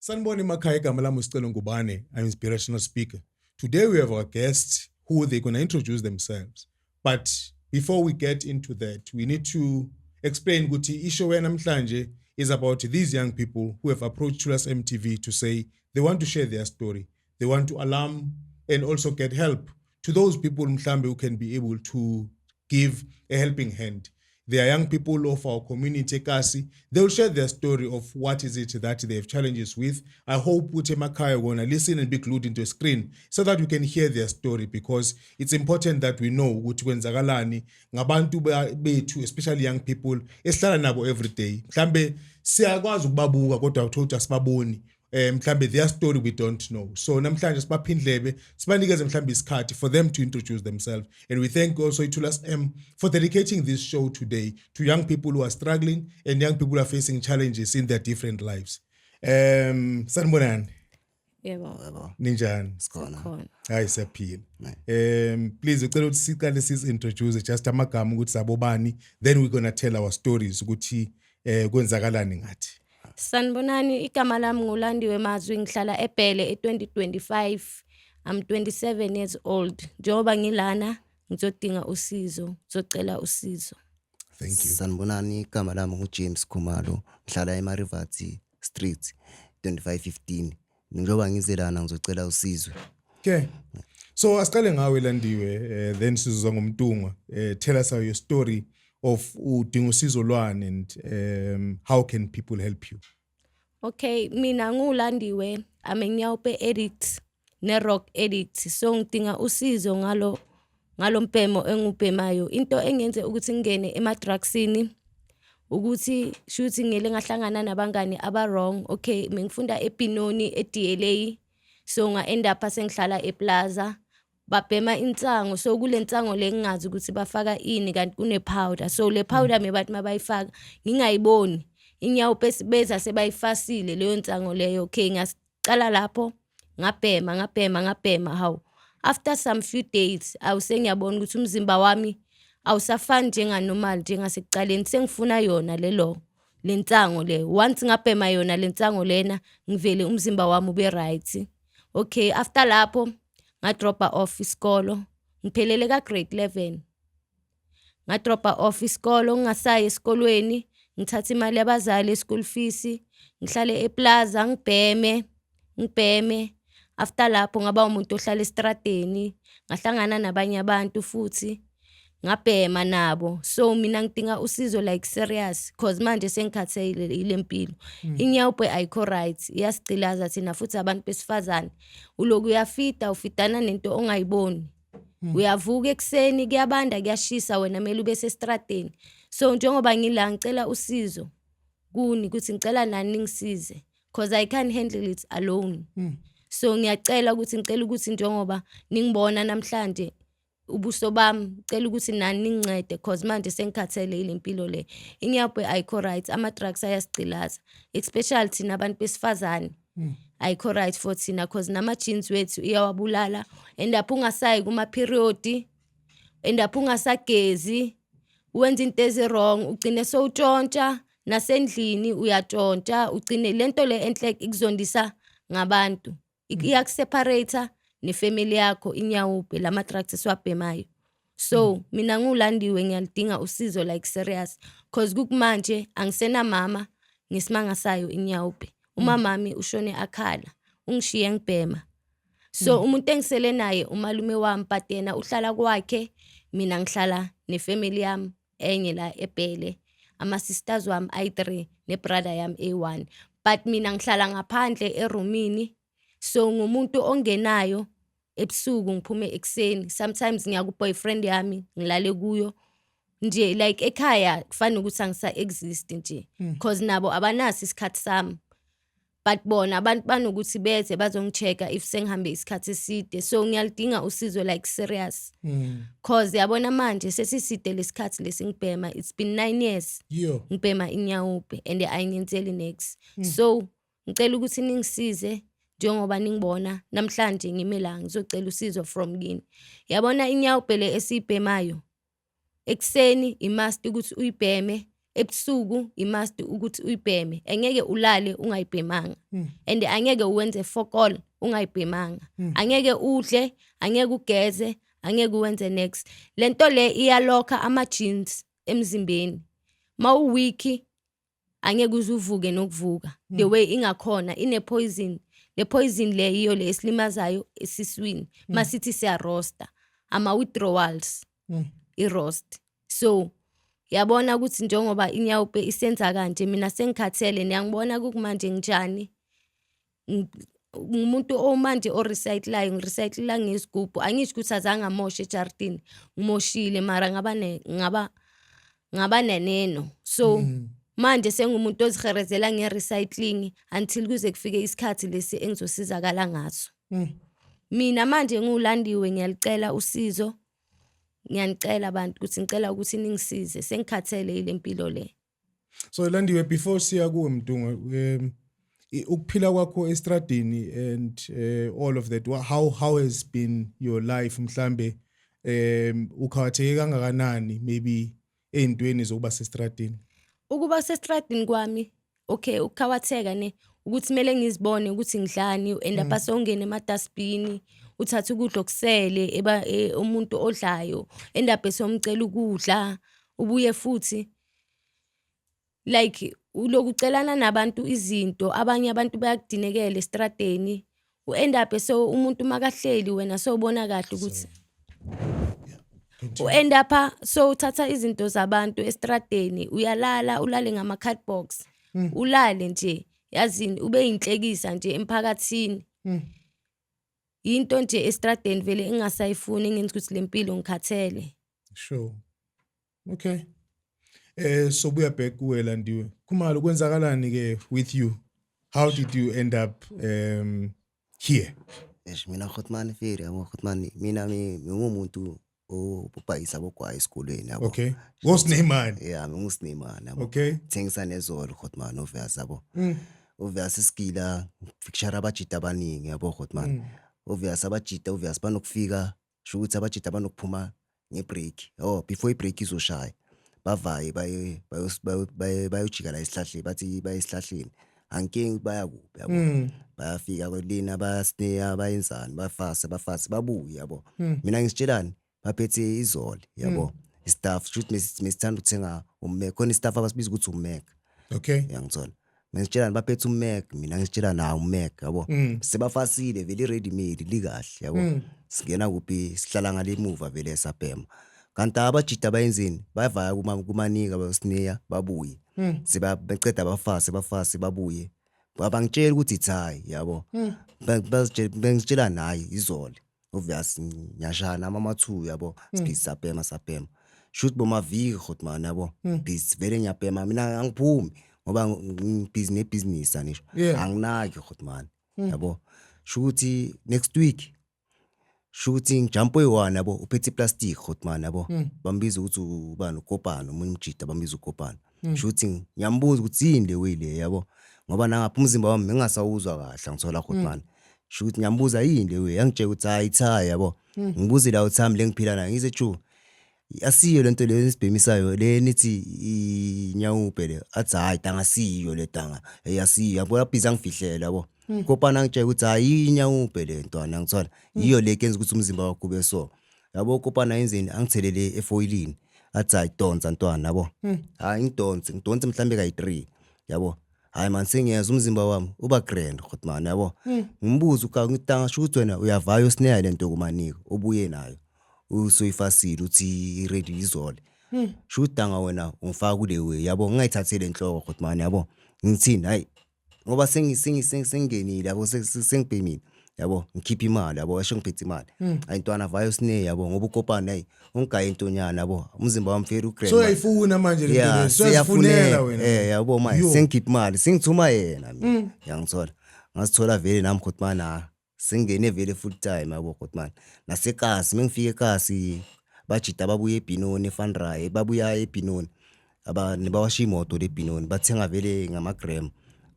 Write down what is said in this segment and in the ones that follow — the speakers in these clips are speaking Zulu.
Sanibona emakhaya igama lami Scelo Ngubane, I'm inspirational speaker. Today we have our guests who they're going to introduce themselves. But before we get into that, we need to explain ukuthi isho namhlanje is about these young people who have approached Tulas MTV to say they want to share their story. They want to alarm and also get help to those people mhlambe who can be able to give a helping hand. They are young people of our community, Kasi. They will share their story of what is it that they have challenges with. I hope Emakhaya will listen and be glued into a screen so that we can hear their story, because it's important that we know ukuthi kwenzakalani ngabantu bethu, especially young people esihlala nabo every day. Mhlambe siyakwazi ukubabuka kodwa uthola sibaboni. Mhlambe their story we don't know. So namhlanje sibaphindlebe sibanikeze mhlambe isikhathi for them to introduce themselves, and we thank also Tulas M for dedicating this show today to young people who are struggling and young people who are facing challenges in their different lives. Sanibonani. Yebo. Ninjani? Sikhona. Hayi siyaphila. Please ucela ukuthi siqale introduce just amagama ukuthi sabobani, then we're going to tell our stories ukuthi kwenzakalani ngathi. Sanibonani, igama lami nguLandiwe Mazwi, ngihlala eBhele e2025. I'm 27 years old. Njengoba ngilana ngizodinga usizo, ngizocela usizo. Thank you. Sanibonani, igama lami nguJames Khumalo, ngihlala eMarivati Street 2515. Njengoba ngizelana ngizocela usizo. Okay. So asiqale ngawe Landiwe, then sizozwa ngomntungwa. Tell us your story of udinga usizo lwani and how can people help you? Okay, mina nguLandiwe, I'm a nyawupe addict, ne rock addict. So ngidinga usizo ngalo mpemo engubhemayo. Into engenze ukuthi ngene drugsini ukuthi shuthi ngele ngahlangana nabangani aba wrong. Okay, ngifunda ePinoni eDLA. So nga end up sengihlala ePlaza. Babhema intsango, so kule ntsango le ngingazi ukuthi bafaka ini kanti kune powder. So le powder mebathi mabayifaka ngingayiboni. Inyawo beza sebayifasile leyo ntsango leyo. Okay, ngasicala lapho ngabhema how after some few days awusengiyabona ukuthi umzimba wami awusafani njenga normal njengasekuqaleni, sengifuna yona le ntsango le. Once ngabhema yona le ntsango lena ngivele umzimba wami ube right. Okay, after lapho ngadropa off isikolo, ngiphelele ka grade 11. Ngadropa off isikolo, ngingasayi esikolweni, ngithatha imali yabazali school fees, ngihlale ePlaza ngibheme. After lapho ngaba umuntu ohlala estradeni, ngahlangana nabanye abantu futhi ngabhema nabo. So mina ngidinga usizo like serious, cause manje sengikhathele ile mpilo. Inyawupe ayikho right, iyasiqilaza thina futhi abantu besifazane. Uloku ufitana nento ongayiboni. Uyavuka ekseni kuyabanda kuyashisa, wena mele ube sestradeni. So njengoba ngila ngicela usizo kuni ukuthi ngicela nani ngisize, cause I can't handle it alone. So ngiyacela ukuthi njengoba ningibona namhlanje ubuso bami, ngicela ukuthi nani ningincede cause manje sengikhathele ile mpilo le. Inyawupe ayikho right, ama drugs ayasiqilaza, especially thina abantu besifazane. Ayikho right for thina cause nama jeans wethu iyawabulala, end up ungasayi kuma period, end up ungasagezi, wenza into ezi wrong, ugcine so utshontsha nasendlini uyatshontsha, ugcine lento le enhle ikuzondisa ngabantu. Iyakuseparate nefamily yakho inyawupe lama drugs esiwabhemayo. So mina nguLandiwe ngiyalidinga usizo like serious cause kukumanje angisena mama ngesimanga sayo inyawupe. Umamami ushone akhala, ungishiye ngibhema. So umuntu engisele naye umalume wami, but yena uhlala kwakhe, mina ngihlala nefamily yami enye la eBhele. Ama sisters wami i3 ne brother yami A1. But mina ngihlala ngaphandle eroomini. So ngumuntu ongenayo ebusuku ngiphume ekseni. Sometimes ngiya ku boyfriend yami ngilale kuyo. Nje like ekhaya kufanele ukuthi angisa exist nje cause nabo abanasi isikhathi sami. But bona abantu banokuthi beze bazongichecka if sengihambe isikhathi eside. So ngiyalidinga usizo like serious. Cause yabona manje sesiside lesikhathi lesingibhema, it's been 9 years. Ngibhema inyawupe and ayingenzeli next. So ngicela ukuthi ningisize njengoba ningibona namhlanje ngime la ngizocela usizo from kini. Yabona inyawupe le esibhemayo ekseni imust ukuthi uyibheme ebusuku imust ukuthi uyibheme angeke ulale ungayibhemanga and angeke uwenze fokol ungayibhemanga angeke udle angeke ugeze angeke uwenze next lento le iyalokha ama genes emzimbeni mawuwiki angeke uzuvuke nokuvuka the way ingakhona ine poison le poison le iyo le esilimazayo esiswini masithi siya roaster ama withdrawals i-roast so yabona ukuthi njengoba inyawupe isenza kanje mina sengikhathele niyangibona kumanje njani umuntu omanje o recyclayo ngirecyclela ngesigubhu angisho ukuthi azange amoshe ejardini ngimoshile mara ngaba neneno so manje sengumuntu oziherezela nge-recycling until kuze kufike isikhathi lesi engizosizakala ngaso mina manje ngiwulandiwe ngiyalicela usizo ngiyanicela abantu ukuthi ngicela ukuthi ningisize sengikhathele ile mpilo le so Landiwe before siya kuwe Mdunga ukuphila kwakho estradini and all of that how has been your life mhlambe ukhatheke kangakanani maybe ezintweni zokuba sestradini ukuba sestradini kwami okay ukhawatheka ne ukuthi kumele ngizibone ukuthi ngidlani and lapha songene emadustbin uthatha ukudla okusele umuntu odlayo endaphe somcela ukudla ubuye futhi like ulokucelana nabantu izinto abanye abantu bayakudinekela estradeni uendaphe so umuntu makahleli wena sobona kahle ukuthi uendapha so uthatha izinto zabantu estradeni uyalala ulale ngama card box ulale nje yazini ube inhlekisa nje emphakathini into nje estradeni vele engasayifuni ngenza ukuthi lempilo ngikhathele sure okay so buya back kuwe Landiwe Khumalo kwenzakalani ke with you how did you end up here mina Khotman Feri yabo Khotman mina ngingumuntu obhayisa bogwayi esikolweni yabo okay ngosinemani yeah ngosinemani yabo okay thengisa nezolo Khotman overs yabo overs iskila fikshara abajita abaningi yabo Khotman overs abajita overs banokufika sho ukuthi abajita banokuphuma ngebreak before ibreak izoshaya bavaye bayojika la isihlahle bathi bayisihlahleni ankingi bayakuphi yabo bayafika kwelina bayasneya bayenzani bafase babuye yabo mina ngisitshelani baphethe izolo yabo istaff shoot mesithanda ukuthenga ummec khona istaff abasibiza ukuthi ummec okay yangithola ngisitshelani baphethe ummec mina ngisitshela na ummec yabo sebafasile vele ready made likahle yabo singena kuphi sihlala ngale move vele esabhema kanti abajita bayenzini bayavaya kumanika bayosineya babuye sebaceda bafase babuye abangitshela ukuthi ithayi yabo bengitshela nayi izolo obvious nyashana mama 2 yabo speed sapema shoot bomaviki Khotman yabo bis vele nyapema mina angiphumi ngoba business anisho anginaki Khotman yabo shuthi next week shooting jump oyi1 yabo uphethe plastic Khotman yabo bambiza ukuthi ubani ukopana umunye umjita bambiza ukopana shooting ngiyambuza ukuthi yini le way le yabo ngoba nangapha umzimba wami ngingasawuzwa kahle ngithola Khotman shoot ngiyambuza yini le way yangitshela ukuthi hayi ithaya yabo ngibuze la uthami lengiphila nayo ngize chu asiyo lento le esibhemisayo le nithi inyawupe le athi hayi tanga siyo le tanga eyasiyo yabo laphiza ngifihlela yabo kopana ngitshela ukuthi hayi inyawupe le ntwana ngithola yiyo le kenza ukuthi umzimba wakho kube so yabo kopana yenzeni angithelele efoilini athi hayi donsa ntwana yabo hayi ngidonse mhlambe kayi3 yabo hayi man sengiyeza umzimba wami uba grand Khotman yabo ngibuza ukangitanga sho ukuthi wena uyavaya usineya lento kumanika obuye nayo usoyifasile uthi ready izolo shudanga wena ungifaka kule way yabo ngingayithathele enhloko Khotman yabo ngithini hayi ngoba sengingenile yabo sengibhemile yabo ngikhipha imali yabo asho ngiphethe imali ayintwana vayo sine yabo ngoba ukopana hayi ungigaye intonyana yabo umzimba wami feri ugrand so ayifuna manje lento soyafunela wena yabo manje sengikhipha imali sengithuma yena mina yangithola ngasithola vele nami Khotman sengene vele full time yabo Khotman nasekasi mengifike ekasi bajita babuye eBinoni eFandrayi babuya eBinoni bawasha imoto leBinoni bathenga vele ngamagram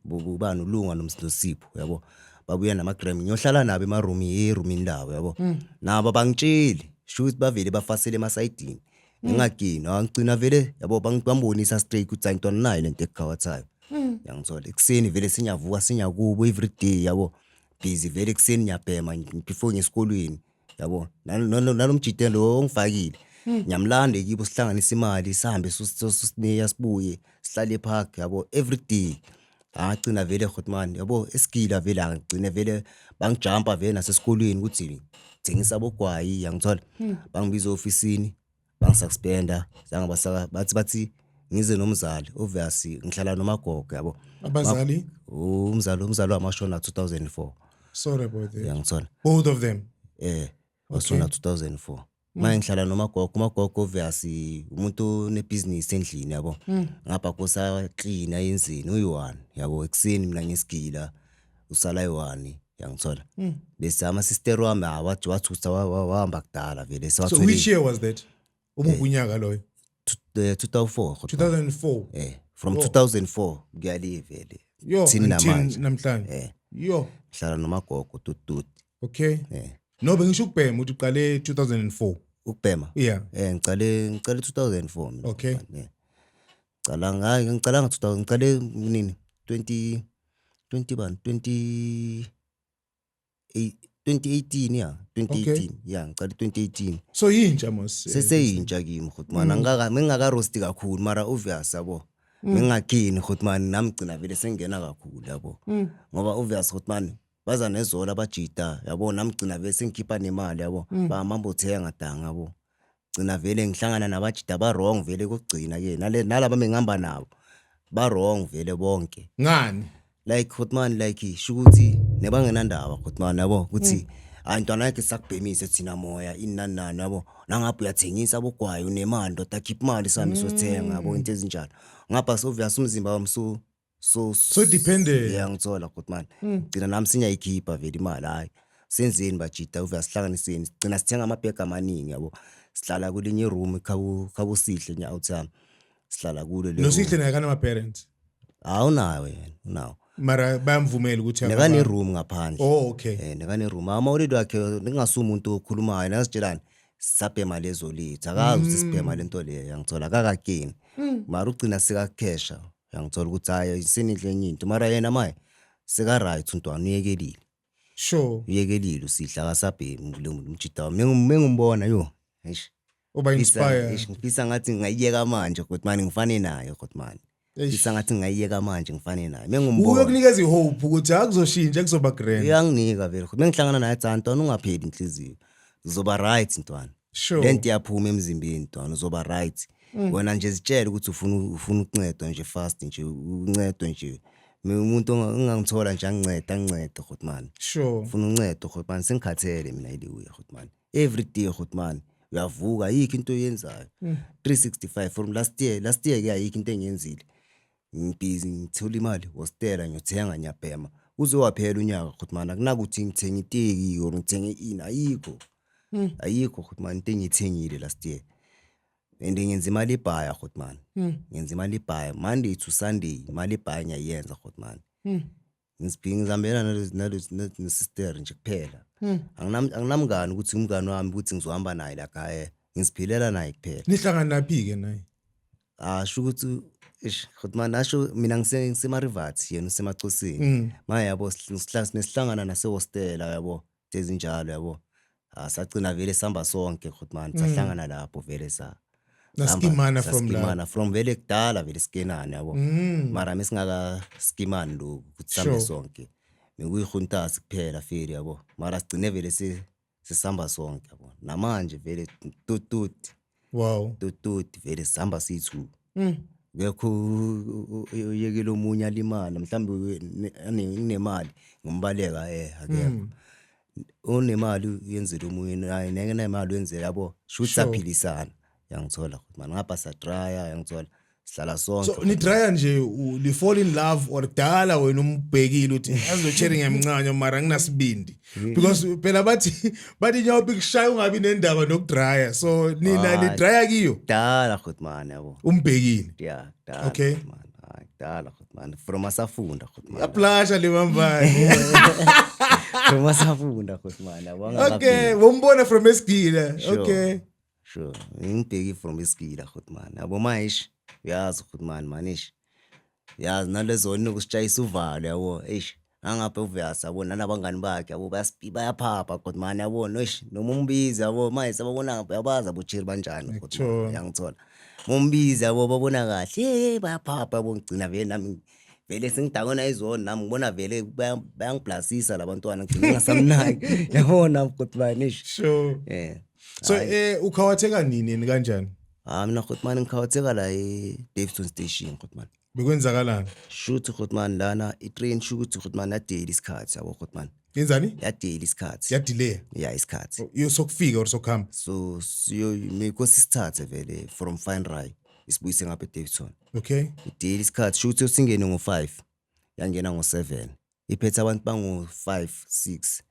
bubani ulunga nomsipho yabo babuya namagram ngiyohlala nabo erumini lawo yabo nabo bangitsheli shoot bavele bafasele emasayidini ngingagcina angicina vele yabo bangibonisa straight ukuthi ayintwana nayo lento ekhawathayo yangithola ekseni vele sinyavuka sinyakubo every day yabo busy vele ekseni nyabhema before ngesikolweni yabo nalomjitelo lo ongifakile nyamlande kibo sihlanganisa imali sihambe sosineya sibuye sihlale epark yabo every day agcina vele khotman yabo esikila vele angigcine vele bangijumpa vele nasesikolweni ukuthi thengisa bogwayi yangithola bangibiza ofisini bangisuspenda sangabasaka bathi ngize nomzali obviously ngihlala nomagogo yabo abazali umzali wamashona 2004 sorry about that yangithola both of them wasona 2004 manje ngihlala nomagogo obviously umuntu nebusiness endlini yabo ngapha kosa clean ayenzini uyi1 yabo ekseni mina ngesigila usala yi1 yangithola bese ama sister wami wathutha wahamba kudala vele so which year was that ubunyaka loyo 2004 from 2004 kuyali vele thina namhlanje yo hlala nomagogo tutut okay no bengisho ukubhema uthi uqale 2004 ukubhema yeah ngicale 2004 mina okay ngicala nga ngicale nini 20 bani 2018 yeah 2018 yeah ngicale 2018 so yintsha mos seseyintsha kimi khotman ngingaka roast kakhulu mara obvious yabo ngingagcini khotman namgcina vele sengena kakhulu yabo ngoba obvious khotman baza nezola abajita yabo namgcina vele sengikhipha nemali yabo bamambo thenga danga yabo gcina vele ngihlangana nabajita ba wrong vele kokugcina ke nalaba mengihamba nabo ba wrong vele bonke ngani like khotman like shukuthi nebangenandaba khotman yabo ukuthi ayintwana yakhe sakubhemise thina moya inanani yabo nangapha uyathengisa abogwayi unemali ndoda keep imali sami sothenga yabo into ezinjalo ngapha obvious umzimba wami so dependent ngithola khotman gcina nami sinyayikhipha vele imali hayi senzeni bajita obvious hlanganiseni gcina sithenga amabhega amaningi yabo sihlala kulinye room khabo sihle nya outside sihlala kulo le nosihle naye kana ma parents awunayo yena unawo mara bayamvumela ukuthi nekane room ngaphandle okay nekane room ama already wakhe ningasuma umuntu okhulumayo nasitshelani sisabhema lezo litha akazi ukuthi sibhema lento le yangithola akakageni mara ugcina sikakhesha yangithola ukuthi hayi isenidle enye into mara yena maye seka right untwana uyekelile sure uyekelile usihla kasabhemi umjita wami mengumbona yo eish oba inspire ngifisa ngathi ngayiyeka manje khotman ngifane naye khotman ngifisa ngathi ngayiyeka manje ngifane naye mengumbona uyokunikeza ihope ukuthi akuzoshintsha kuzoba grand uyanginika vele mengihlangana naye tsantwana ungapheli inhliziyo uzoba right ntwana sure lento yaphuma emzimbeni ntwana uzoba right wena nje zitshela ukuthi ufuna ukuncedwa nje fast nje uncedo nje umuntu ungangithola nje angincede khotman sure ufuna uncedo khotman sengikhathele mina iliwe khotman every day khotman uyavuka yiki into oyenzayo 365 from last year ke ayiki into engiyenzile ngibhizi ngithola imali hostela ngiyothenga nyabhema uzowaphela unyaka khotman akunakuthi ngithenga iteki or ngithenge ini ayikho khotman into engithengile last year ngenza imali ebhaya khotman ngenza imali ebhaya Monday to Sunday imali ebhaya ngiyayenza khotman ngizihambela nalo sister nje kuphela anginamngani ukuthi umngani wami ukuthi ngizohamba naye la khaya ngiziphilela naye kuphela nihlangana naphi ke naye asho ukuthi khotman asho mina ngisema Rivat yena usemacosini manje yabo nesihlangana nase hostela yabo ezinjalo yabo asagcina vele sihamba sonke khotman sahlangana lapho vele naskimana from vele kudala vele skenana yabo mara mesingaka skimani lo ukuthi sambe sonke ngikuyihuntasi kuphela feri yabo mara sigcine vele sisamba sonke yabo namanje vele tutut vele sihamba sithu ngekho uyekela omunye alimala mhlambe unemali ngimbaleka akekho onemali uyenzela omunye naye ngeke nemali wenzela yabo shuthi saphilisana yangithola khotman ngapha sa dryer yangithola sihlala sonke so ni dryer nje li fall in love or dala wena umbhekile uthi azocheri ngemncane mara nginasibindi because phela bathi nyawo bikushaya ungabi nendaba nokudryer so nina ni dryer kiyo dala khotman yabo umbhekile yeah dala okay dala khotman from asafunda khotman yaplasha le mambane from asafunda khotman yabo okay wombona from esigila okay sure ngibheki from iskila khot man yabo manje uyazi khot man manish yazi nalezo nokusitshayisa uvalo yabo angapha uvuyasa yabo nalabangani bakhe yabo bayaphapha khot man yabo noma umbizi yabo manje sababona yabaza abochiri banjani khot man yangithola mombizi yabo babona kahle bayaphapha yabo ngicina vele nami vele sengidakona izona nami ngibona vele bayangiblasisa labantwana ngicina ngasamnaki yabona khot man Sure. So ukhawatheka nini kanjani? Mina khot man ngikhawatheka la Daveyton station khot man. Bekwenzakalani? Shoot khot man lana itrain shoot khot man daily isikhathi yabo khot man. Yenzani? Ya daily isikhathi. Ya delay. Yeah isikhathi. Yosokufika or sokuhamba? So mikosi sithathe vele from Fine Rai isibuyise ngapha eDaveyton. Okay. Daily isikhathi shoot singene ngo5 yangena ngo7. Iphethe abantu bango5 6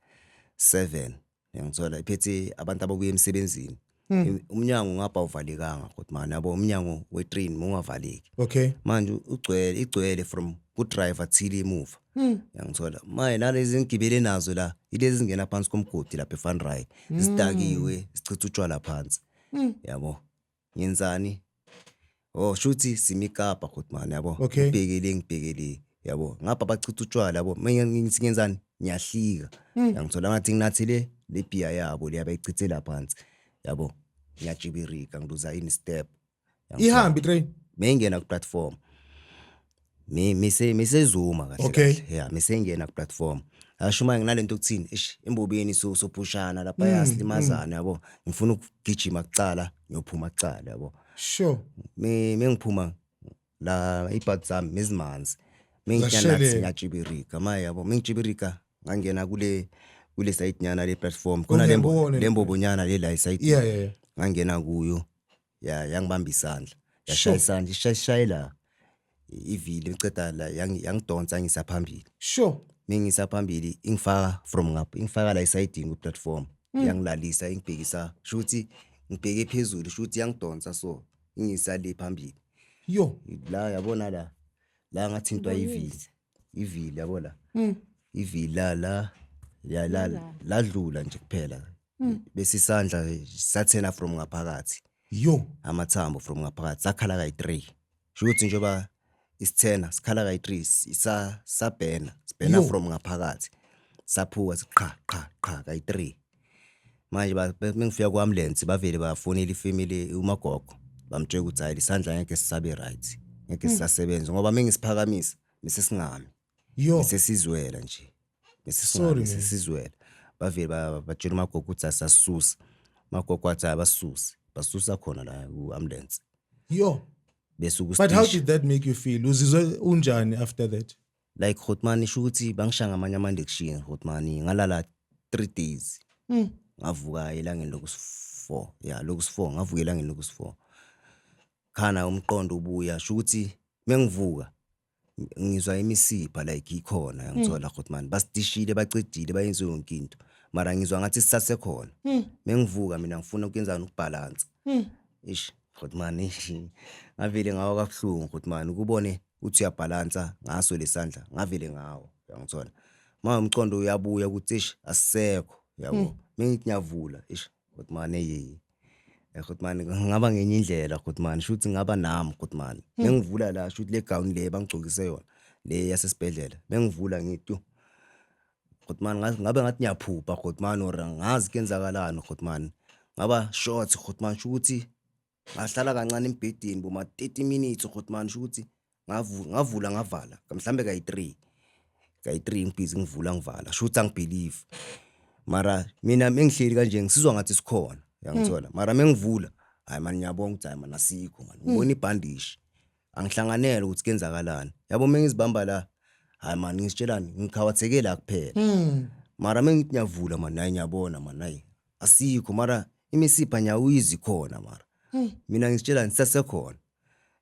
7 yangithola iphethe abantu ababuye emsebenzini. Umnyango ngapha uvalekanga khot man yabo umnyango wetrain ungavaleki. Okay. Manje igcwele from ku driver till emuva. Yangithola manje nalezi ngibele nazo la ilezi zingena phansi komgodi lapha eFun Rai isidakiwe sichitha utshwala phansi. Yabo ngenzani shuthi simikapa khot man yabo ngibhekele yabo ngapha bachitha utshwala yabo ngiyenzani ngiyahlika yangithola ngathi nginathile le beer yabo liyabayichithela phansi yabo ngiyajibirika ngiluza in step ihamba itrain mengena ku platform mise zuma kahle yeah mise ngena ku platform asho manje nginalento ukuthini embobeni so pushana lapha yasilimazana yabo ngifuna ukugijima kucala ngiyophuma kucala yabo sure mengiphuma la ibhadi zami mezimanzi mengiyanathi ngiyajibirika manje yabo mengijibirika ngangena kule site nyana le platform khona lembobonyana le la site yeah ngangena kuyo yangibamba isandla yashaya isandla ishayela ivili ngiceda la yangidonsa ngisaphambili sure mingisaphambili ingifaka from ngapha ingifaka la side ku platform yangilalisa ingibhekisa shuthi ngibheke phezulu shuthi yangidonsa so ingisale phambili yo la yabona la ngathintwa ivili yabona ivili la ladlula nje kuphela bese isandla sathena from ngaphakathi yo amathambo from ngaphakathi sakhala kayi3 shuthi njoba isithena sikhala kayi3 sabhena sibhena from ngaphakathi saphuka siqha kayi3 manje mengifika kwaambulance bavele bafonela ifamily umagogo bamtshela ukuthi hayi isandla ngeke sisabe right ngeke sisasebenza ngoba mengisiphakamisa bese singami yo sesizwela nje bese sesizwela bavele batshela umagogo ukuthi asasusa magogo wathi basusa khona la ku-ambulance yo bese but how did that make you feel uzizwe unjani after that like Hotman isho ukuthi bangishanga amanye amandection Hotman ngalala 3 days ngavuka elangeni lokusi4 lokusi4 ngavuka elangeni lokusi4 khana umqondo ubuya sho ukuthi mengivuka ngizwa imisipha like ikhona ngithola Hotman basidishile bacedile bayenze yonke into mara ngizwa ngathi sisase khona mengivuka mina ngifuna ukuyenzana ukubalance Hotman ngavele ngawa kabuhlungu Hotman ukubone uthi uyabalansa ngaso lesandla ngavele ngawo ngithola manje umqondo uyabuya ukuthi asisekho yabo mengithi ngiyavula Hotman Hotman ngaba ngenye indlela Hotman shuthi ngaba nami Hotman mengivula la shuthi le gown le bangigcokise yona le yasesibhedlela mengivula ngithi Hotman ngabe ngathi ngiyaphupha Hotman or ngazi kenzakalani Hotman ngaba short Hotman shuthi ngahlala kancane embedeni boma 30 minutes Hotman shuthi ngavula ngavala mhlambe kayi3 ngibhizi ngivula ngivala shuthi angibelieve mara mina mengihleli kanje ngisizwa ngathi sikhona yangithola mara mengivula hayi man ngiyabonga ukuthi hayi man asikho man ngibona ibhandishi angihlanganele ukuthi kenzakalani yabo mengizibamba la hayi man ngisitshelani ngikhawatheke la kuphela mara mengithi ngiyavula man hayi ngiyabona man hayi asikho mara imisipha nyawizi khona mara mina ngisitshelani sisasekhona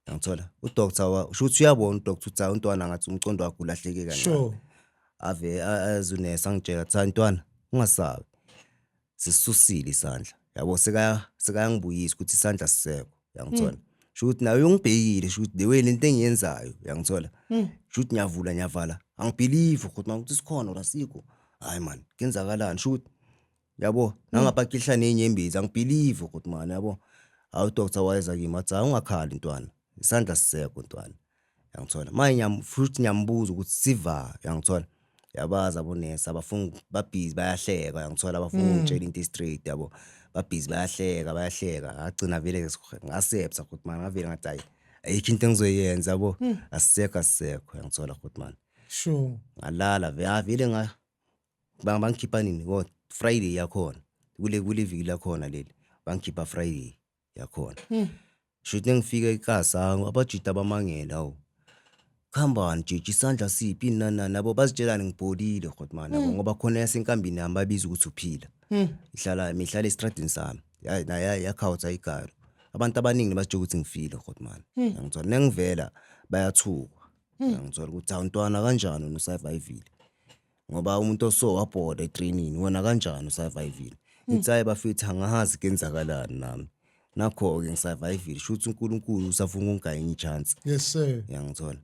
yangithola udoctor ushuthi uyabona udoctor uthi untwana ngathi umcondo wakhe ulahleke kancane sure ave azunesa ngitshela cha ntwana ungasabi sisusile isandla yabo sekayangibuyisa ukuthi isandla sisekho yangithola shuthi nawe ungibhekile shuthi the way lento engiyenzayo yangithola shuthi ngiyavula ngiyavala angibelieve ukuthi manje sikhona or asikho hayi man kenzakalani shuthi yabo nangapakihla nenyembezi angibelieve ukuthi man yabo awu Dr Wise kimi wathi ungakhali ntwana isandla sisekho ntwana yangithola manje futhi nyambuza ukuthi siva yangithola yabaza abonesa abafuna babhizi bayahleka yangithola abafuna ungitshela into straight yabo babhizi bayahleka agcina vele ngasepsa ukuthi man ngavele ngathi hayi ayikho into engizoyenza yabo asisekho yangithola ukuthi man Sure. ngalala vele bangikhipha nini ngo Friday yakhona kule viki lakhona leli bangikhipha Friday yakhona shothi ngifika eKasa abajita bamangela awu khambani jeje isandla siphi nana nabo bazitshelana ngibholile godman yabo ngoba khona yasenkambini nami babiza ukuthi uphila mihlala estradini sami yakhawutha igalo abantu abaningi basitsho ukuthi ngifile godman ngithola nengivela bayathukwa ngithola ukuthi awuntwana kanjani usurvive ngoba umuntu oso wabhoda etraining wona kanjani usurvive ngitsaye bafethu angahazi kenzakalani nami nakho ke ngisurvive shothi uNkulunkulu usafuna ungayinye chance. Yes sir. Yangithola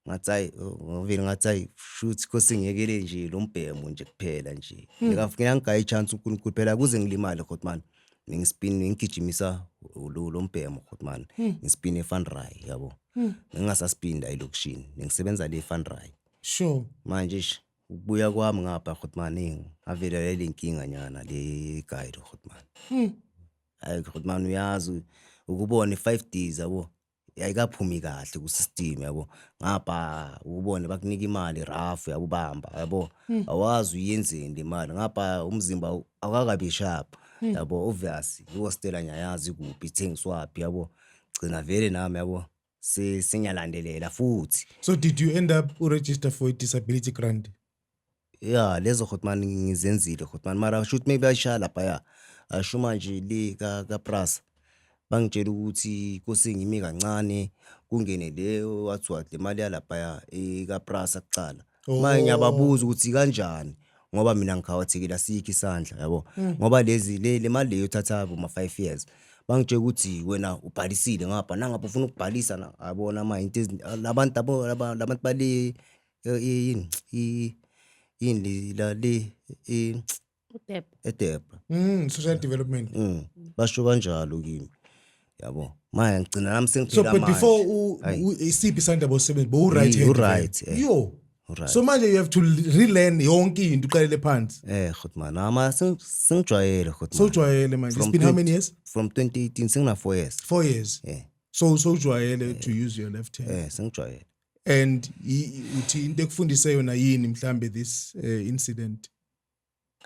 ngathi ngivile ngathi shothi kosi ngiyekele nje lo mbhemo nje kuphela nje ngikafika ngigayi chance uNkulunkulu phela kuze ngilimale godman ngigijimisa lo mbhemo godman ngispin eFunray yabo ngingasaspinda elokushini ngisebenza le eFunray. Sure. Manje ukubuya kwami ngapha godman ngavela le inkinga nyana le guide godman hayi godman uyazi ukubona 5 days yabo ayikaphumi kahle ku system yabo ngapha ukubone bakunika imali rough yabubamba yabo awazi uyenzeni le mali ngapha umzimba akakabi sharp yabo obviously iwostela nyayazi kuphi ithengiswapi yabo gcina vele nami yabo sinyalandelela futhi. So did you end up register for a disability grant? Yeah, lezo godman ngizenzile godman mara shoot maybe ayishala lapha ya asho manje le ka Prasa bangitshela ukuthi kose ngimi kancane kungene leyo wathiwa le mali yalapha eka Prasa kucala manje ngiyababuza ukuthi kanjani ngoba mina ngikhawathekile asikho isandla yabo ngoba le mali leyo thatha ma 5 years bangitshela ukuthi wena ubhalisile ngapha nangapha ufuna ukubhalisa na abona ama into labantu bale yini la le edepha social development. Basho kanjalo kimi yabo manje ngicina nami sengiphila manje. So before isiphi isandla bosebenzi bo right hand. Right. Yo. So manje you have to relearn yonke into uqalele phansi. Godman ama sengijwayele godman. So jwayele manje. It's been how many years? From 2018 sengina 4 years. 4 years. Yeah. So jwayele to use your left hand. Sengijwayele. And uthi into ekufundise yona yini mhlambe this incident?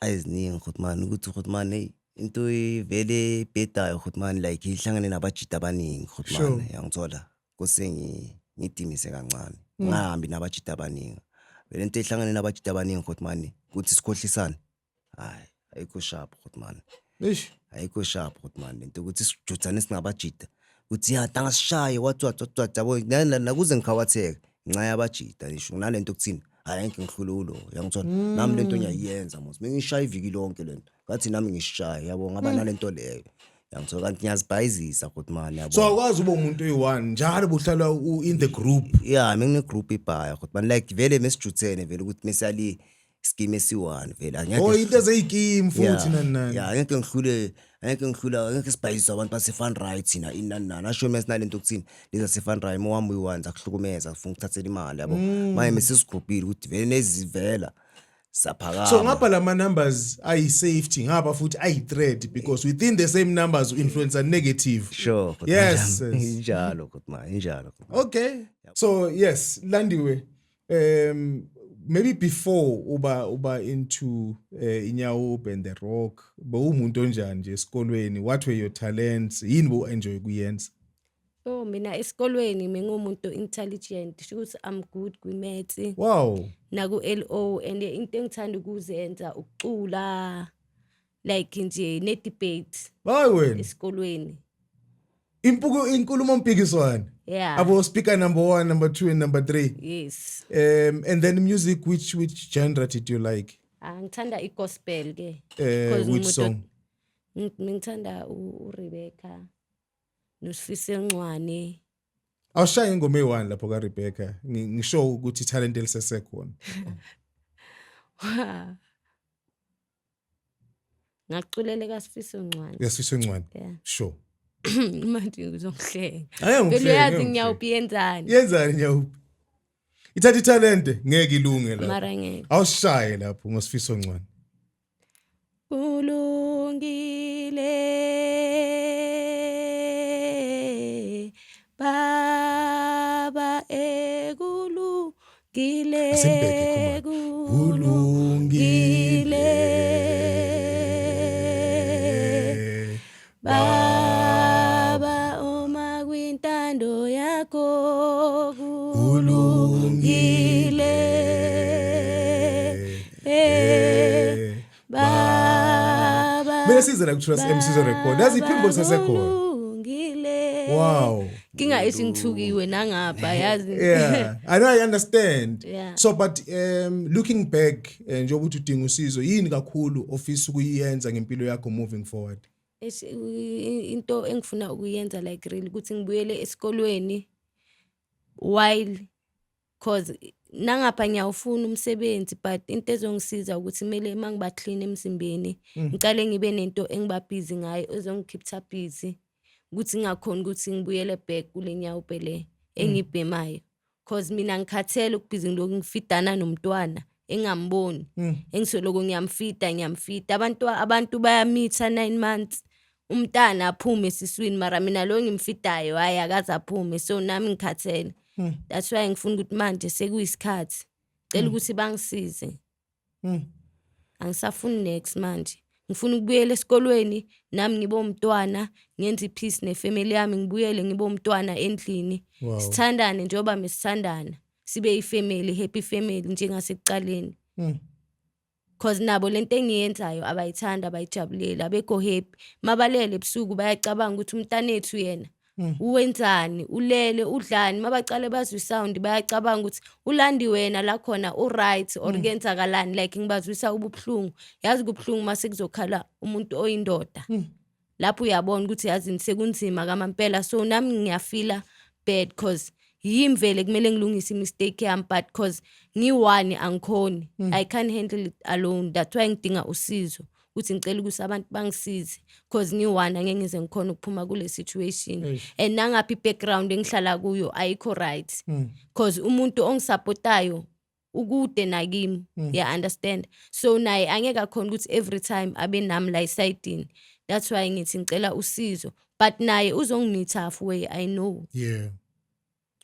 Ayiziningi godman ukuthi godman into vele bhedayo godman like ihlangane nabajita abaningi godman yangithola kose ngidimise kancane ngihambi nabajita abaningi vele into ehlangane nabajita abaningi godman ukuthi sikhohlisana hayi ayikho sharp godman ayikho sharp godman into ukuthi sijutsane singabajita uthi ya tangasishaye wathi yabo nakuze ngikhawatheke nxa yabajita nisho nalento kuthini hayi ngihlululo yangithola nami lento ngiyayenza mos ngishaya iviki lonke lento ngathi nami ngishaya yabo ngaba nalento leyo yangithola kanti ngiyazibhayizisa godman yabo. So akwazi ube umuntu oyi1 njalo buhlala in the group. Yeah mina group ibhaya godman like vele mesijuthene vele ukuthi mesali scheme esi1 vele angeke into ezeyigame futhi nani. Yeah angeke ngihlula angeke sibhayisa abantu basefun right thina inani asho mesinalento kuthini leza sefun right mohambi uyiwanza kuhlukumeza ufuna ukuthathela imali yabo manje mesisigroupile ukuthi vele nezivela saphakama. So ngapha lama numbers ayi safety ngapha futhi ayi threat because within the same numbers influence are negative. Sure. Yes. Injalo godman injalo. Okay. So yes Landiwe maybe before uba into inyawo and the rock bowumuntu onjani nje esikolweni, what were your talents, yini bo enjoy kuyenza? Oh mina esikolweni mengumuntu intelligent ukuthi I'm good ku maths. Wow. Naku LO and into engithanda ukuzenza ukucula like nje ne debate. Hayi wena Esikolweni. Inkulumo mpikiswano. Yeah. Abo speaker number 1, number 2 and number 3. Yes. And then music, which genre did you like? Ngithanda igospel ke. Which song? Ngithanda uRebecca noSifise Ncwane. Awushaya ingoma eyi1 lapho ka Rebecca. Ngisho ukuthi talent elisesekhona. ngaculela kaSifiso Ncwane. Yasifiso Ncwane. Yeah. Sure. Manje ngizongihleka. Ayangifeke. Vele uyazi Nyawupi yenzani. Yenzani Nyawupi? Ithatha italente ngeke ilunge lapho. Mara ngeke. Awushaye lapho ngoSifiso Ncwane. Kulungile baba ekulungile Asimbeke Khumalo. Kulungile baba uma kwintando yakho kulungile baba Mina size la kuthula MC record. Yazi iphimbo lisasekhona. kulungile. Wow. Kinga esingithukiwe nangapha yazi. Yeah, I know, I understand. Yeah. So but looking back njengoba uthi udinga usizo yini kakhulu ofisa ukuyenza ngempilo yakho moving forward? Into engifuna ukuyenza like really ukuthi ngibuyele esikolweni while cause nangapha ngiyawufuna umsebenzi but into ezongisiza ukuthi kumele mangiba clean emzimbeni ngiqale ngibe nento engiba busy ngayo ezongikeep busy ukuthi ngakhona ukuthi ngibuyele back kule Nyawupe le engibhemayo cause mina ngikhathele ukubhizi ngiloku ngifidana nomntwana engamboni engisoloko ngiyamfida abantu bayamitha 9 months umntana aphume siswini mara mina lo ngimfidayo hayi akaze aphume so nami ngikhathele. That's why ngifuna ukuthi manje sekuyisikhathi cela ukuthi bangisize. Angisafuni next manje ngifuna ukubuyela esikolweni nami ngibe umntwana ngenze ipeace nefamily yami ngibuyele ngibe umntwana endlini. Wow. Sithandane njengoba mesithandana sibe ifamily happy family njengasekuqaleni. Cause nabo lento engiyenzayo abayithanda abayijabulela abekho happy mabalele ebusuku bayacabanga ukuthi umntanethu yena uwenzani ulele udlani mabacale bazwe sound bayacabanga ukuthi ulandi wena la khona uright or kenzakalani like ngibazwisa ububhlungu yazi kubhlungu mase kuzokhala umuntu oyindoda lapho uyabona ukuthi yazi sekunzima kamampela so nami ngiyafila bad cause yimvele kumele ngilungise mistake yami but cause ngiwani angikhoni I can't handle it alone that's why ngidinga usizo ukuthi ngicela ukuthi abantu bangisize cause ngiwani angeke ngize ngikhona ukuphuma kule situation and nangaphi background engihlala kuyo ayikho right cause umuntu ongisupportayo ukude nakimi yeah understand so naye angeke akhona ukuthi every time abe nami la sidini that's why ngithi ngicela usizo but naye uzongimitha halfway I know. Yeah.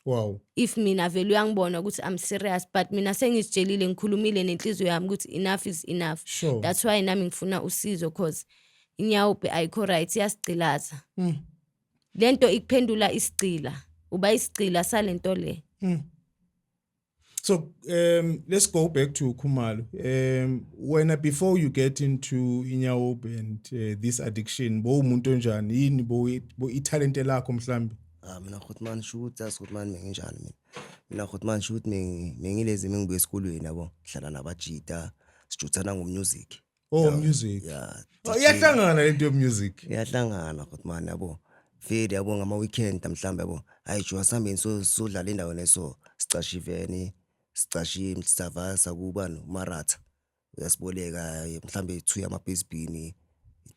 Wow. If mina vele uyangibona ukuthi I'm serious but mina sengisijelile ngikhulumile nenhliziyo yami ukuthi enough is enough. Sure. That's why nami ngifuna usizo cause iNyawupe ayikho right iyasicilasa. Lento ikuphendula isicila uba isicila salento le. So let's go back to Khumalo. When before you get into iNyawupe and this addiction bo umuntu onjani yini bo italent lakho mhlambe? Mina khotman shoot askhotman menginjani mina khotman shoot mengilezi mengibuye esikolweni yabo hlala nabajita sijuthana ngomusic. Oh music. Yeah. Iyahlangana lento yo music. Iyahlangana khotman yabo fade yabo ngama weekend mhlambe yabo ayijuwa sambeni so dlala indawo neso sicashi iveni sicashi msavasa kuba nomaratha uyasiboleka mhlambe 2 yama basebini.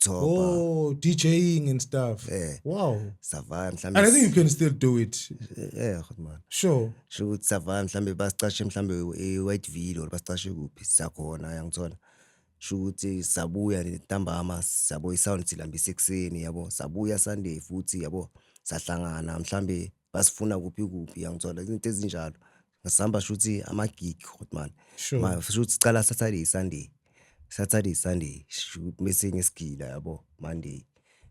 Oh, DJing and stuff. Yeah. Wow. Savaya mhlambe. And I think you can still do it. Yeah, khotman. Sure. Shoot savaya mhlambe basicashe mhlambe eWhite Video basicashe kuphi sakhona yangithola. Shoot sabuya ntambama sabo isound silambi 6 yabo sabuya Sunday futhi yabo sahlangana mhlambe basifuna kuphi yangithola izinto ezinjalo. Ngisamba shoot ama gig khotman. Sure. Ma shoot sicala Saturday Sunday shoot bese ngesigila yabo Monday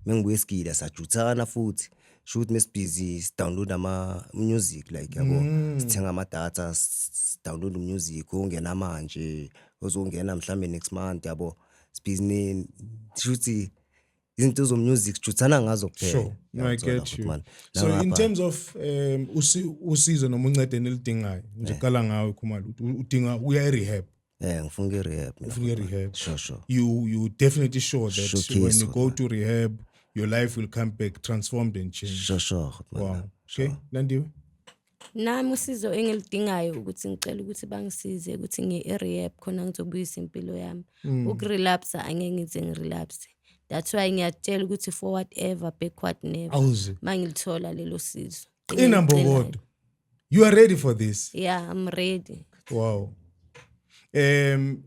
mengibuye esigila sajuthana futhi shoot mesibusy download ama music like yabo sithenga ama data download music ongena manje ozongena mhlambe next month yabo sibusy shoot izinto zo music juthana ngazo kuphela. Sure. No, I get you. So in terms of usizo noma uncede nelidingayo nje qala ngawe Khumalo udinga uya rehab. Ngifuna rehab. Ngifuna rehab. Sure. You definitely sure that Showcase when you go to rehab your life will come back transformed and changed. Sure. Wow. Okay, Landiwe. Nami usizo engilidingayo ukuthi ngicela ukuthi bangisize ukuthi ngiye-rehab khona ngizobuyisa impilo yami. Ukurelapse angeke ngize ngirelapse. That's why ngiyatshela ukuthi forward ever, backward never. Awuze. Mangilithola lelo sizo. Inambokodo. You are ready for this? Yeah, I'm ready. Wow.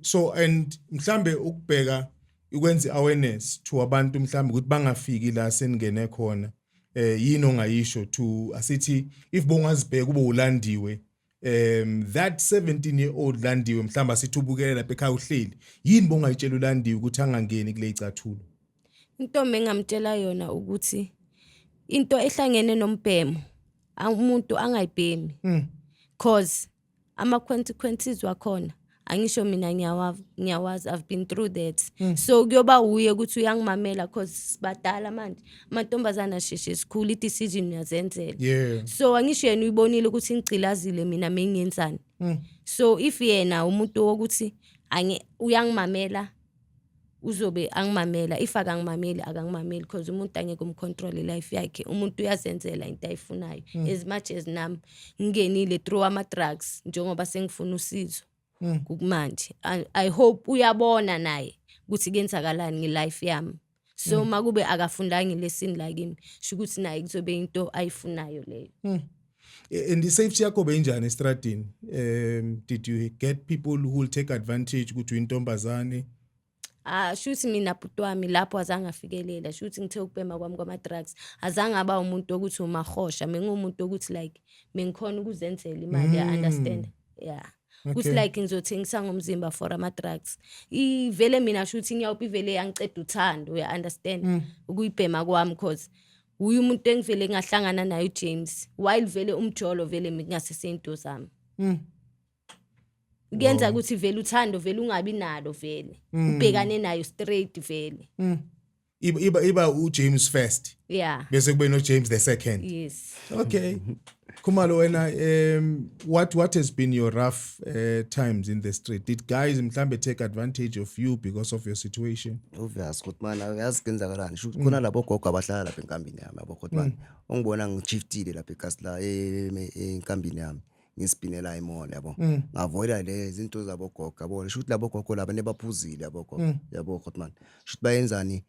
So and mhlambe ukubheka ukwenza awareness to abantu mhlambe ukuthi bangafiki la seningene khona yini ongayisho to asithi if bongazibheka ube ulandiwe that 17-year-old Landiwe mhlamba asithi ubukele lapha ekhaya uhleli yini bongayitshela uLandiwe ukuthi angangeni kule icathulo. Into mengamtshela yona ukuthi into ehlangene nombhemo umuntu angayibhemi cause ama consequences wakhona angisho mina ngiyawazi, I've been through that. So kuyoba uye ukuthi uyangimamela cause badala manje amantombazana sheshe isikhulu i-decision uyazenzela. So angisho yena uyibonile ukuthi ngicilazile mina mengiyenzani. So if yena umuntu wokuthi uyangimamela uzobe angimamela, if akangimameli akangimameli cause umuntu angeke umcontrol life yakhe, umuntu uyazenzela into ayifunayo. As much as nami ngingenile through ama drugs njengoba sengifuna usizo kumanje, I hope uyabona naye ukuthi kenzakalani ngelife yami. So makube akafundanga lesson la kimi shukuthi naye kuzobe into ayifunayo leyo. And the safety yakho benjani estradini? Did you get people who will take advantage ukuthi intombazane? Shuthi mina bhuti wami lapho azange afikelela, shuthi ngithe ukubhema kwami kwama drugs azange aba umuntu ukuthi umahosha, mengumuntu ukuthi like mengikhona ukuzenzela imali, I understand. Yeah. Ukuthi like ngizothengisa ngomzimba for ama drugs. Ivele mina shuthi ngiyawuphi vele yangiceda uthando, uya understand ukuyibhema kwami cause uyu umuntu engivele ngahlangana naye James while vele umjolo vele ngingasesento zami. Kuyenza ukuthi vele uthando vele ungabi nalo vele ubhekane nayo straight vele. Iba uJames first. Yeah. Bese kube no James the second. Yes. Okay. Khumalo wena what has been your rough times in the street? Did guys mhlambe take advantage of you because of your situation? Obvious ukuthi man uyazi kenzakalani shuthi khona labo gogo abahlala lapha enkambini yami yabo ukuthi man ongibona ngishiftile lapha eKasla enkambini yami ngisipinela imona yabo ngavoida lezi zinto zabo gogo yabo shuthi labo gogo laba nebaphuzile yabo gogo yabo ukuthi man shuthi bayenzani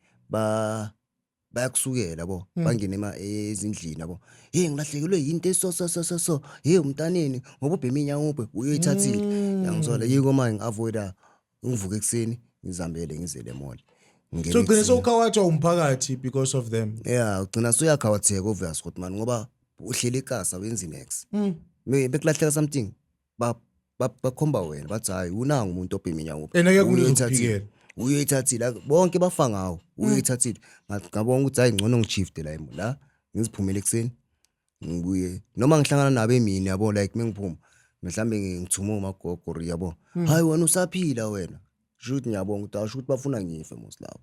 bayakusukela yabo bangena ezindlini yabo ngilahlekelwe yinto so umntaneni ngoba ubheminya uphe uyoyithathile yangizola yiko manje ngiavoida ngivuka ekseni ngizambele ngizele emoli. So ugcina sowukhawathwa umphakathi because of them. Yeah, ugcina soyakhawatheka obvious ukuthi man ngoba uhleli ikasa wenza next. Bekulahleka something bakhomba wena bathi hayi unanga umuntu obheminya uphe. Ena kuyakuphikela. Uyoyithathile bonke bafa ngawo uyoyithathile ngabona ukuthi hayi ngcono ngishift la ngiziphumele ekseni ngibuye noma ngihlangana nabo emini yabo like mengiphuma mhlambe ngithuma umagogo yabo hayi wena usaphila wena shuthi ngiyabonga ukuthi ashuthi bafuna ngife muslabo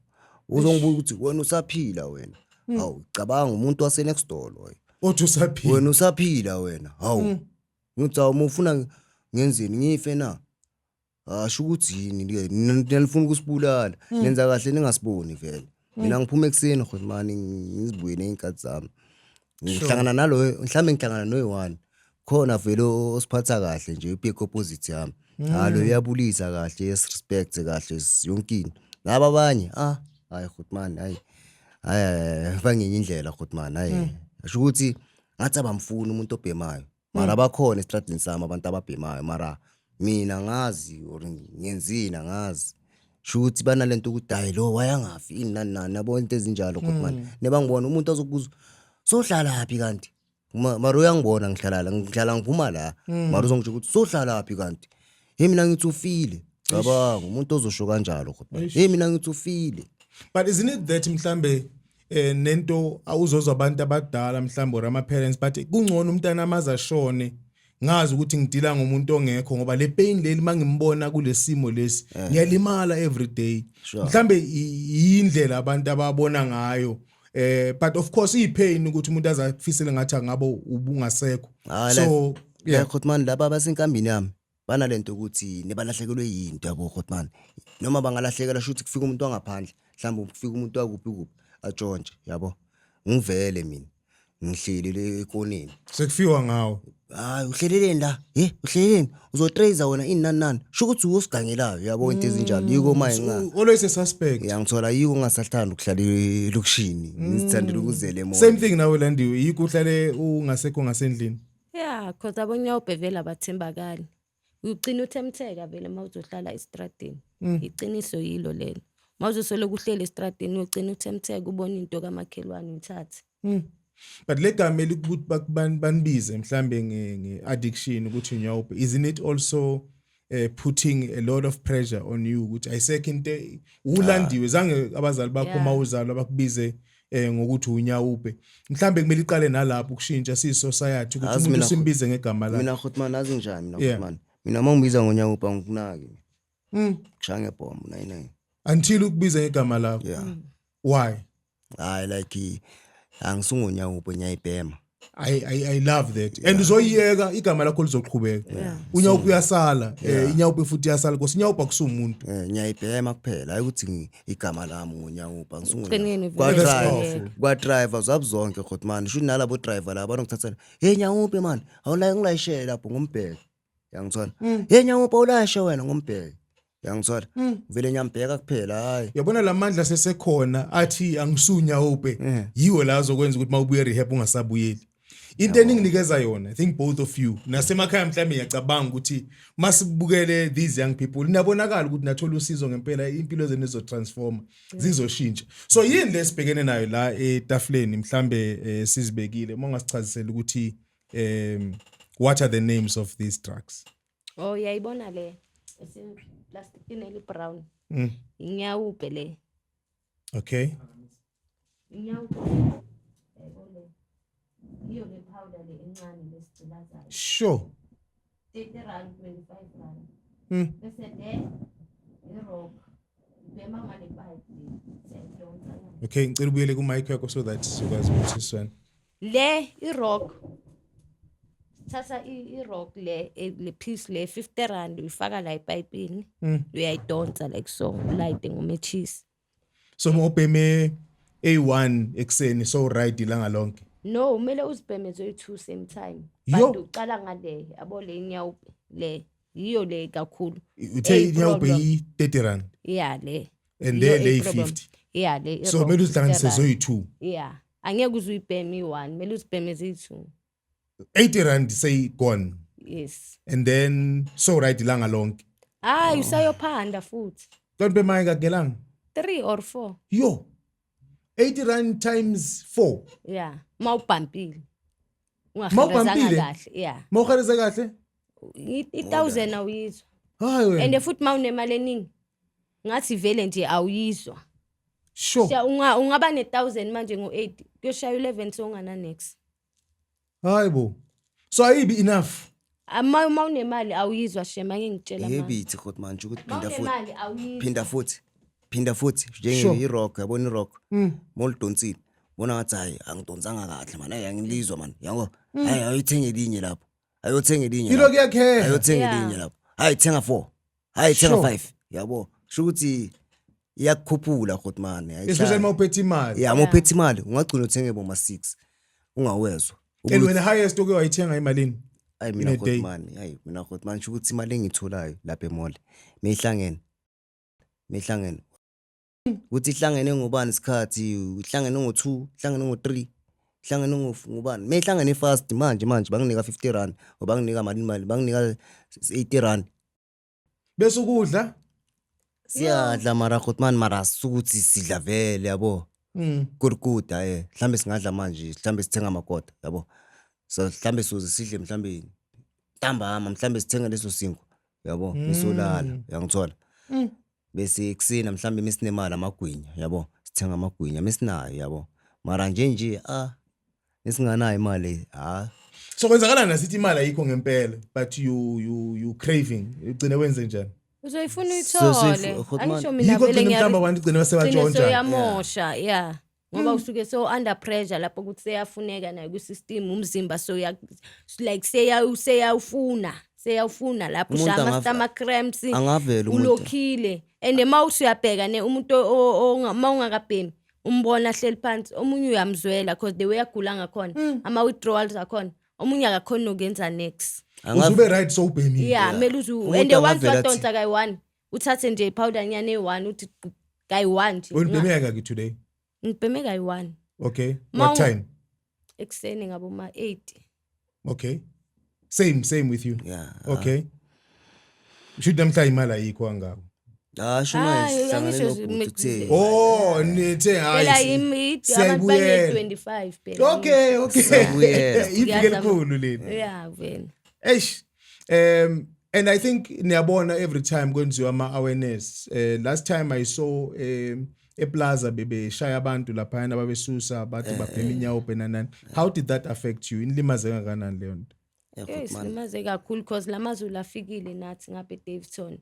uzongibuza ukuthi wena usaphila wena hawu cabanga umuntu wase next door loyo othi usaphila wena usaphila wena hawu ngithi awufuna ngenzeni ngife na asho ukuthi yini nilifuna ukusibulala nenza kahle ningasiboni vele mina ngiphuma ekseni ukuthi mani ngizibuye neinkathi zami ngihlangana nalo mhlambe ngihlangana noyi1 khona vele osiphatha kahle nje ipeak opposite yami halo uyabulisa kahle respect kahle yonkini laba abanye hayi ukuthi mani hayi bangenye indlela ukuthi mani hayi asho ukuthi ngathi abamfuna umuntu obhemayo mara bakhona estradini sami abantu ababhemayo mara mina ngazi or ngenzini ngazi shuthi banalento ukuthi hayi lo wayangafi inani yabo into ezinjalo ukuthi mani nebangibona umuntu azokubuza sohlala laphi kanti mara uyangibona ngihlala ngiphuma la mara uzongisho ukuthi sohlala laphi kanti mina ngithi ufile cabanga umuntu ozosho kanjalo ukuthi mina ngithi ufile. But isn't it that mhlambe nento awuzozwa abantu abadala mhlambe or ama parents but kungcono umntana amazashone ngazi ukuthi ngidila ngomuntu ongekho ngoba le pain leli mangimbona kulesimo lesi ngiyalimala every day mhlambe indlela abantu ababona ngayo but of course ipain ukuthi umuntu azafisele ngathi ngabo ubungasekho so yeah khotman laba basenkambini yami banalento ukuthi nebalahlekelwe yinto yabo khotman noma bangalahlekela shuthi kufika umuntu wangaphandle mhlawumbe kufika umuntu wakuphi ajonje yabo ngivele mina ngihleli le ekoneni sekufiwa ngawo hayi uhleleleni la uhleleleni uzotracer wena inani sho ukuthi usigangelayo yabo into ezinjalo yiko mayinga Always a suspect. ngiyangithola yiko ngasahlanda ukuhlala elokushini ngizithandela ukuzela emoyeni Same thing nawe Landiwe, yiko uhlale ungasekho ngasendlini. Yeah, because abonyawupe vele abathembakali. Ugcina uthemtheka vele mawuzohlala estradini. Iqiniso yilo lelo. Mawuzosole kuhlele estradini ugcina uthemtheka ubona into kamakhelwane uthathe. But legama elikuthi banbize mhlambe ngeaddiction ukuthi unyawupe, isn't it also putting a lot of pressure on you ukuthi ayisekho into uLandiwe zange abazali bakho mawuzalwa bakubize ngokuthi unyawupe mhlambe kumele iqale nalapho ukushintsha society ukuthi umuntu simbize ngegama lakhe. mina khotman azi njani mina khotman mina mangibiza ngonyawupa ngikunaki kushange bomb 99 until ukubiza ngegama lakho. Why? hayi like angisungonyawupa nyayibhema. I love that. And uzoyiyeka igama lakho lizoqhubeka. Unyawupa uyasala, inyawupa futhi iyasala because inyawupa akusumuntu. Nyayibhema kuphela hayi ukuthi igama lami ngonyawupa Qinile ngisungonyawupa. Kwa driver zabuzonke khotman sho nalabo driver laba banokuthathana hey nyawupa man awulaye ngilayishela lapho ngombheke yangithola hey nyawupa ulayishe wena ngombheke yangithola vele nyambheka kuphela hayi Yabona lamandla sesekhona athi angisunyawupe yiwo la azokwenza ukuthi mawubuye rehab ungasabuyeli. Into eninginikeza yona, I think both of you nasemakhaya mhlawumbe ngiyacabanga ukuthi masibukele these young people niyabonakala ukuthi nathola usizo ngempela impilo zenu zizotransform zizoshintsha. So yini lesibhekene nayo la etafuleni mhlambe sizibekile mongasichazisela ukuthi what are the names of these drugs? Oh yayibona le plastic ineli brown. Inyawupe le. Okay. Inyawupe. Iyo le powder le encane lesiculazayo. Sure. 30 rand 25 rand. Bese le rock. Bema ngale pipe. Okay, ngicela ubuyele ku mic yakho so that sikwazi ukuthi siswana. Le rock. Thatha rock le piece le 50 rand uyifaka la epipini. Uyayidonsa like so light ngometshisi. So mawubheme A1 ekseni so right ilanga lonke. No, kumele uzibheme zoyi2 same time. Bantu uqala ngale yabo le inyawupe le yiyo le kakhulu. Uthe inyawupe yi30 rand. Yeah le. And le 50. Yeah le. So kumele uzihlanganise zoyi2. Yeah. Angeke uzuyibheme i1, kumele uzibheme zoyi2. 80 rand say gone. Yes. And then so right ilanga lonke. Usayophanda futhi. Kanti bemayeka gelanga 3 or 4. Yo. 80 rand times 4. Yeah. Mawubhampile. Ungahlazanga kahle. Yeah. Mawukhalisa kahle? 1000 awuyizwa. Hayi wena. And futhi mawunemali eningi. Ngathi vele nje awuyizwa. Sure. Ungaba ne1000 manje ngo8 kuyoshaya 11 so ungana next. Hayibo. So ayibi enough. Mawunemali awuyizwa shema ngingitshela manje. Yebithi khotman ukuthi Mawunemali awuyizwa. phinda futhi njenge irock yabona irock molidonsile bona ngathi hayi angidonsanga kahle man ayangilizwa man yango hayi ayothenga elinye lapho ayothenga elinye Ilo kuyakhe ayothenga elinye lapho hayi thenga 4 hayi thenga 5 yabo sho ukuthi iyakukhuphula khotman especially mawuphethe imali. Yeah mawuphethe imali ungagcina uthenge boma 6 ungawezwa and when the highest oke wayithenga imalini hayi mina khotman sho ukuthi imali engitholayo lapha emall mehlangene uthi ihlangene ngubani isikhathi ihlangene ngo2 ihlangene ngo3 ihlangene ngubani mehlangene fast manje banginika 50 rand ngoba banginika imali banginika 80 rand bese ukudla siyadla mara khotman mara sukuthi sidla vele yabo kurkuda mhlambe singadla manje mhlambe sithenga amakota yabo so mhlambe soze sidle mhlambe ntambama mhlambe sithenga leso 5 yabo misolala yangithola bese eksena mhlambe misinemali amagwinya yabo sithenga amagwinya misinayo yabo mara nje nisinganayo imali so kwenzakala nasithi imali ayikho ngempela but you craving ugcine wenze njani uzoyifuna uyithole angisho mina vele ngiyabona abantu ugcine basebantshontsha yamosha yeah ngoba usuke so under pressure lapho ukuthi seyafuneka nayo ku system umzimba so like seyawufuna lapho shama stomach cramps ulokhile and mawusu uyabheka ne umuntu mawungakabhemi umbona hleli phansi omunye uyamzwela because the way agula ngakhona ama withdrawals akhona omunye akakhona ukwenza next Uzube right so ubhemile. yeah mele and Umuntu the one angavela athi- wadonsa kayi1 uthathe nje powder nyane e1 uthi kayi1 nje Ulibhemeka ke today. ngibheme kayi1 Okay. Ma- What time? ekseni ngabo ma 8 Okay. Same with you. Yeah. Okay. Should namhla imali ayikho angako. Shuma angisho sihlangane mixed. no Nithe phela hayi. imidi Siyabuyela. abantu bane 25 phela Okay. Siyabuyela. Ifike likhulu leli. yeah vele Eish. And I think niyabona every time kwenziwa ama-awareness. Last time I saw eplaza bebeshaya abantu lapha babesusa bathi babhema inyawo benanani. How did that affect you? Inlimaze kangakanani leyo nto? silimaze kakhulu because lamazulu afikile nathi ngapha eDaveyton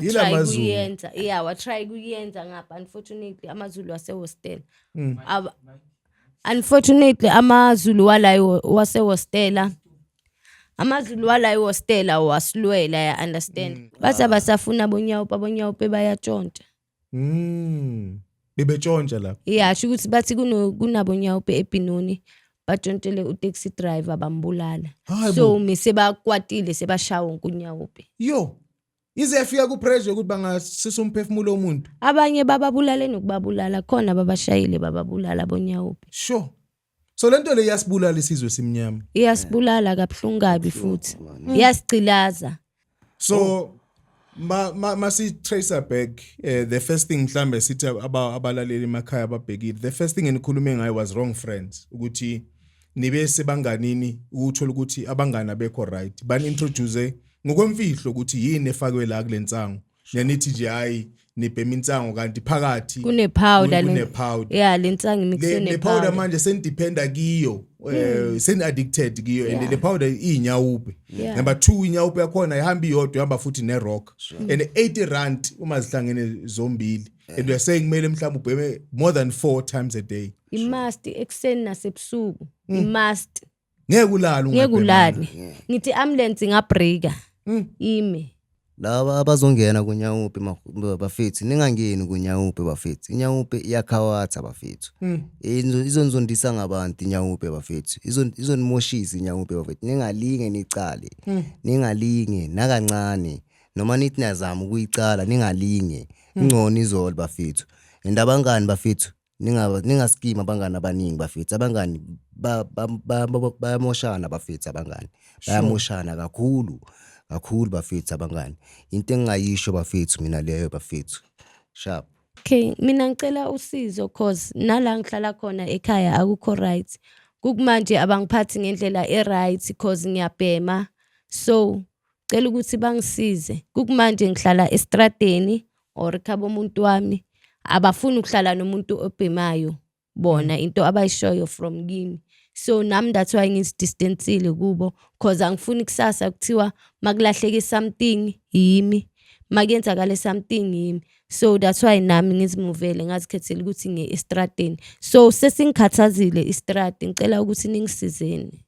Yila watry mazulu. kuyenza watry kuyenza ngapha unfortunately amazulu ase-hostel unfortunately amazulu walayo wase-hostela amazulu walayo hostela wasilwela ya understand bathi abasafuna abonyawupe bayatshontsha Bebetshontsha lapha. sho ukuthi bathi kunabonyawupe eBinoni batshontshele utaxi driver bambulala Hayi so mise bakwatile sebashawa unkunyawupe Yo. Ize yafika ku pressure ukuthi bangasisa umphefumulo womuntu. abanye bababulale nokubabulala khona babashayile bababulala bonyawupe Sure. So lento le yasibulala isizwe simnyama. iyasibulala kabuhlungu kabi futhi iyasicilaza So masi tracer back the first thing mhlambe sithi abalaleli emakhaya ababhekile the first thing enikhulume ngayo was wrong friends ukuthi nibe sebanganini ukuthola ukuthi abangani abekho right bani introduce ngokwemfihlo ukuthi yini efakwe la kulentsango nenithi nje hayi nibhema intsango kanti phakathi kunepowder kunepowder lentsango imixwe le powder manje senidependa kiyo seni addicted kiyo and le powder inyawupe number 2 inyawupe yakhona ihamba iyodwa ihamba futhi ne rock and 80 rand uma zihlangene zombili and we are saying kumele mhlawumbe ubheme more than 4 times a day imust ekseni nasebusuku imust ngeke ulale ngithi ambulance ngabreaka ime laba abazongena kunyawupe bafethu ningangeni kunyawupe bafethu inyawupe iyakhawatha bafethu izonzondisa ngabantu inyawupe bafethu izonimoshisa inyawupe bafethu ningalinge nicale ningalinge nakancane noma nithi niyazama ukuyicala ningalinge ingcono izolo bafethu andabangani bafethu ningaskima abangani abaningi bafethu abangani bayamoshana bafethu abangani bayamoshana kakhulu bafethu abangani into engayisho bafethu mina leyo bafethu sharp okay mina ngicela usizo cause nala ngihlala khona ekhaya akukho right kukumanje abangiphathi ngendlela e-right cause ngiyabhema so cela ukuthi bangisize kukumanje ngihlala estradeni or khabo umuntu wami abafuni ukuhlala nomuntu obhemayo bona into abayishoyo from kimi so nami that's why ngisidistancile kubo cause angifuni kusasa kuthiwa makulahleke something yimi makenzakale something yimi so that's why nami ngizimuvele ngazikhethela ukuthi ngeestradeni so sesingikhathazile istradi ngicela ukuthi ningisizeni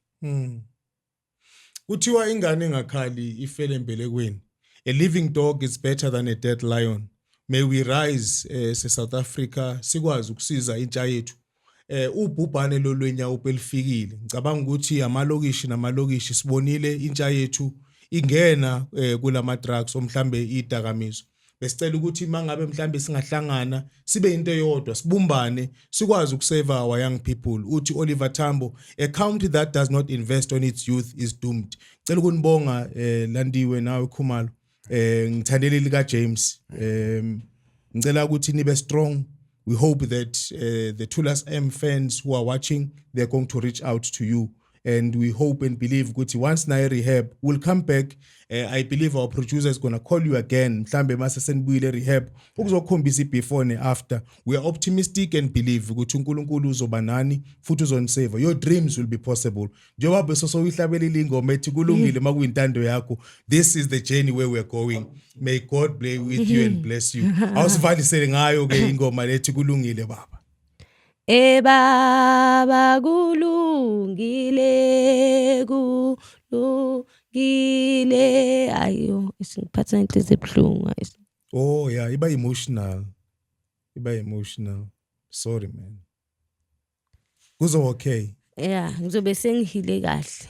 kuthiwa ingane engakhali ifele embelekweni a living dog is better than a dead lion may we rise South Africa sikwazi ukusiza intsha yethu ubhubhane lolwenyawupe lifikile ngicabanga ukuthi amalokishi namalokishi sibonile intsha yethu ingena kulama drugs omhlambe idakamizo besicela ukuthi mangabe mhlambe singahlangana sibe into eyodwa sibumbane sikwazi ukusave our young people uthi Oliver Tambo a country that does not invest on its youth is doomed ngicela ukunibonga Landiwe nawe Khumalo ngithandele lika James ngicela ukuthi nibe strong. We hope that the Tulas M fans who are watching, they're going to reach out to you. And we hope and believe that once Nai Rehab will come back, I believe our producer is going to call you again. Mhlambe mase senibuyile rehab. Ukuzokhombisa before and after. We are optimistic and believe ukuthi uNkulunkulu uzobanani futhi uzonsave. Your dreams will be possible. Njengoba besoso uyihlabelile ingoma ethi kulungile makuyintando yakho. This is the journey where we are going. May God be with you and bless you. Awusivalisele ngayo ke ingoma lethi kulungile baba. Baba kulungile ayo isingiphatha inhliziyo ebuhlungu Oh yeah iba emotional sorry man kuzo okay yeah ngizobe sengihile kahle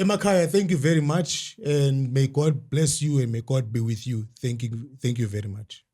Emakaya, thank you very much, and may God bless you and may God be with you. Thank you very much.